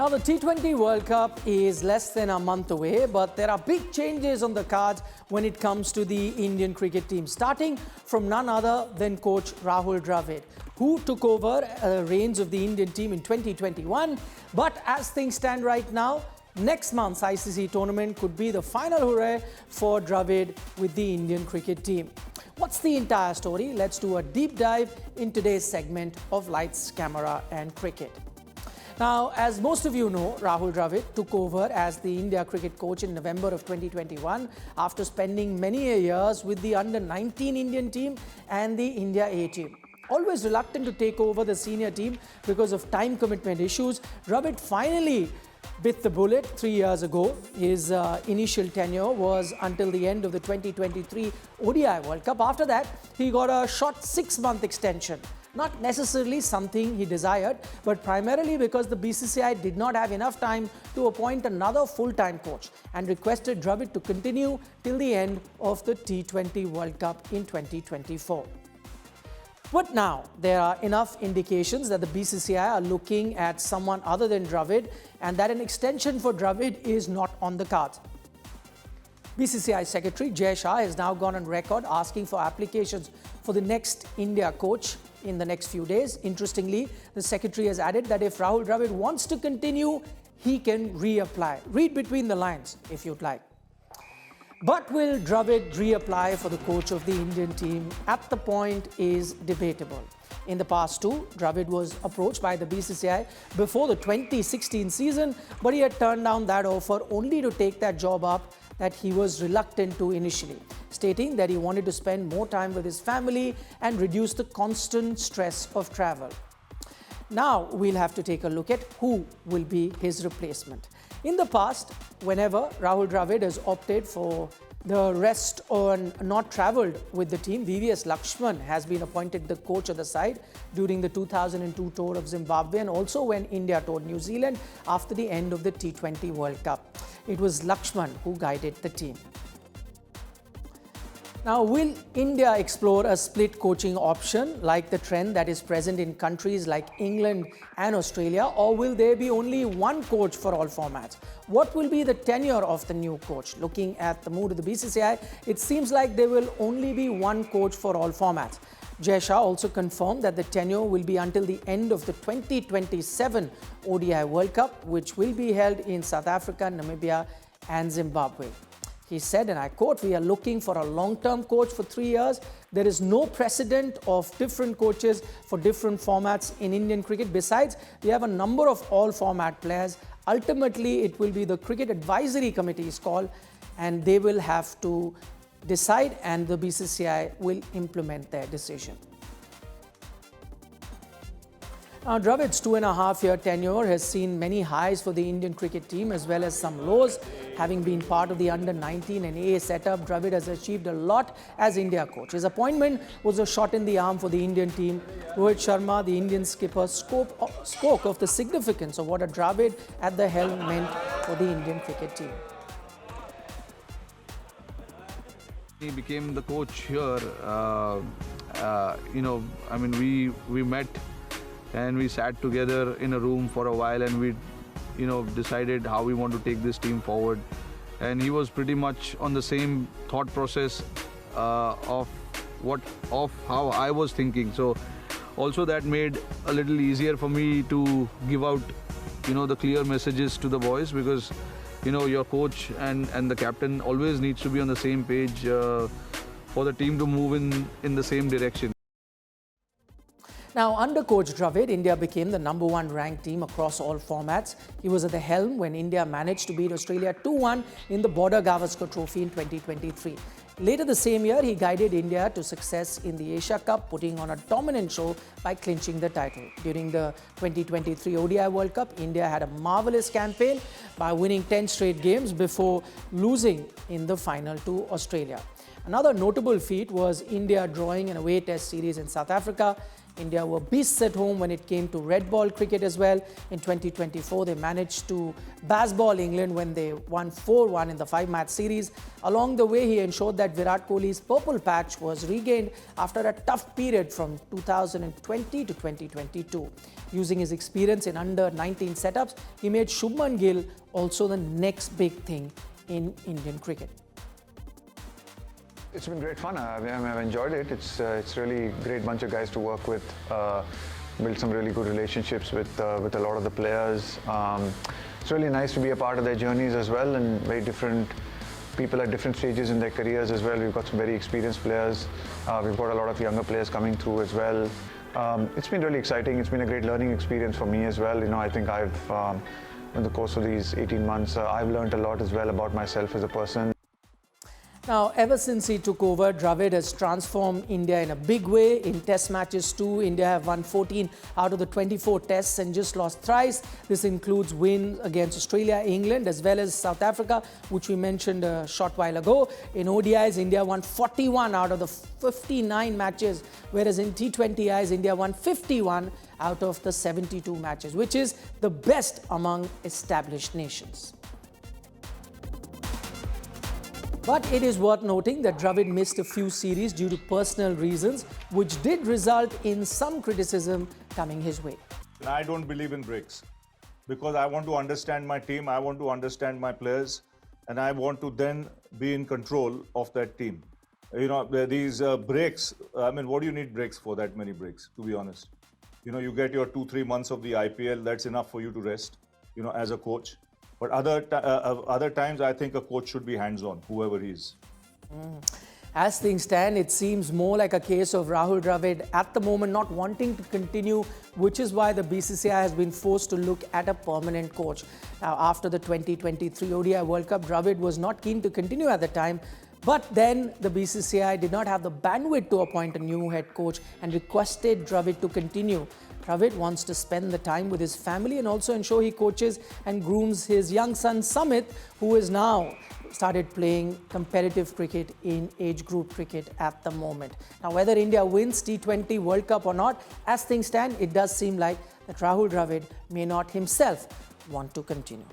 Now, the T20 World Cup is less than a month away, but there are big changes on the cards when it comes to the Indian cricket team, starting from none other than coach Rahul Dravid, who took over the reins of the Indian team in 2021. But as things stand right now, next month's ICC tournament could be the final hurrah for Dravid with the Indian cricket team. What's the entire story? Let's do a deep dive in today's segment of Lights, Camera and Cricket. Now, as most of you know, Rahul Dravid took over as the India cricket coach in November of 2021 after spending many years with the under-19 Indian team and the India A team. Always reluctant to take over the senior team because of time commitment issues, Dravid finally bit the bullet 3 years ago. His initial tenure was until the end of the 2023 ODI World Cup. After that, he got a short 6-month extension. Not necessarily something he desired, but primarily because the BCCI did not have enough time to appoint another full-time coach and requested Dravid to continue till the end of the T20 World Cup in 2024. But now, there are enough indications that the BCCI are looking at someone other than Dravid and that an extension for Dravid is not on the cards. BCCI Secretary Jai Shah has now gone on record asking for applications for the next India coach in the next few days. Interestingly, the Secretary has added that if Rahul Dravid wants to continue, he can reapply. Read between the lines if you'd like. But will Dravid reapply for the coach of the Indian team? At the point is debatable. In the past too, Dravid was approached by the BCCI before the 2016 season, but he had turned down that offer only to take that job up that he was reluctant to initially, stating that he wanted to spend more time with his family and reduce the constant stress of travel. Now we'll have to take a look at who will be his replacement. In the past, whenever Rahul Dravid has opted for the rest or not travelled with the team, VVS Lakshman has been appointed the coach of the side during the 2002 tour of Zimbabwe and also when India toured New Zealand after the end of the T20 World Cup. It was Lakshman who guided the team. Now, will India explore a split coaching option like the trend that is present in countries like England and Australia, or will there be only one coach for all formats? What will be the tenure of the new coach? Looking at the mood of the BCCI, it seems like there will only be one coach for all formats. Jai Shah also confirmed that the tenure will be until the end of the 2027 ODI World Cup, which will be held in South Africa, Namibia and Zimbabwe. He said, and I quote, "We are looking for a long-term coach for 3 years. There is no precedent of different coaches for different formats in Indian cricket. Besides, we have a number of all-format players. Ultimately, it will be the Cricket Advisory Committee's call, and they will have to decide, and the BCCI will implement their decision." Now, Dravid's 2.5-year tenure has seen many highs for the Indian cricket team as well as some lows. Having been part of the under-19 and A setup, Dravid has achieved a lot as India coach. His appointment was a shot in the arm for the Indian team. Rohit Sharma, the Indian skipper, spoke of the significance of what a Dravid at the helm meant for the Indian cricket team. He became the coach here. We met and we sat together in a room for a while and we decided how we want to take this team forward, and he was pretty much on the same thought process of how I was thinking. So also that made a little easier for me to give out the clear messages to the boys, because your coach and the captain always needs to be on the same page for the team to move in the same direction. Now, under coach Dravid, India became the #1 ranked team across all formats. He was at the helm when India managed to beat Australia 2-1 in the Border Gavaskar Trophy in 2023. Later the same year, he guided India to success in the Asia Cup, putting on a dominant show by clinching the title. During the 2023 ODI World Cup, India had a marvellous campaign by winning 10 straight games before losing in the final to Australia. Another notable feat was India drawing an away test series in South Africa. India were beasts at home when it came to red ball cricket as well. In 2024, they managed to baseball England when they won 4-1 in the 5-match series. Along the way, he ensured that Virat Kohli's purple patch was regained after a tough period from 2020 to 2022. Using his experience in under-19 setups, he made Shubman Gill also the next big thing in Indian cricket. It's been great fun. I've enjoyed it. It's really a great bunch of guys to work with. Built some really good relationships with a lot of the players. It's really nice to be a part of their journeys as well, and very different people at different stages in their careers as well. We've got some very experienced players. We've got a lot of younger players coming through as well. It's been really exciting. It's been a great learning experience for me as well. You know, I think in the course of these 18 months, I've learned a lot as well about myself as a person. Now, ever since he took over, Dravid has transformed India in a big way. In test matches too, India have won 14 out of the 24 tests and just lost thrice. This includes wins against Australia, England, as well as South Africa, which we mentioned a short while ago. In ODIs, India won 41 out of the 59 matches, whereas in T20Is, India won 51 out of the 72 matches, which is the best among established nations. But it is worth noting that Dravid missed a few series due to personal reasons, which did result in some criticism coming his way. I don't believe in breaks because I want to understand my team, I want to understand my players, and I want to then be in control of that team. You know, these breaks, I mean, what do you need breaks for, that many breaks, to be honest? You know, you get your 2-3 months of the IPL, that's enough for you to rest, you know, as a coach. But other times, I think a coach should be hands-on, whoever he is. As things stand, it seems more like a case of Rahul Dravid at the moment not wanting to continue, which is why the BCCI has been forced to look at a permanent coach. Now, after the 2023 ODI World Cup, Dravid was not keen to continue at the time. But then the BCCI did not have the bandwidth to appoint a new head coach and requested Dravid to continue. Dravid wants to spend the time with his family and also ensure he coaches and grooms his young son Samit, who is now started playing competitive cricket in age group cricket at the moment. Now, whether India wins T20 World Cup or not, as things stand, it does seem like that Rahul Dravid may not himself want to continue.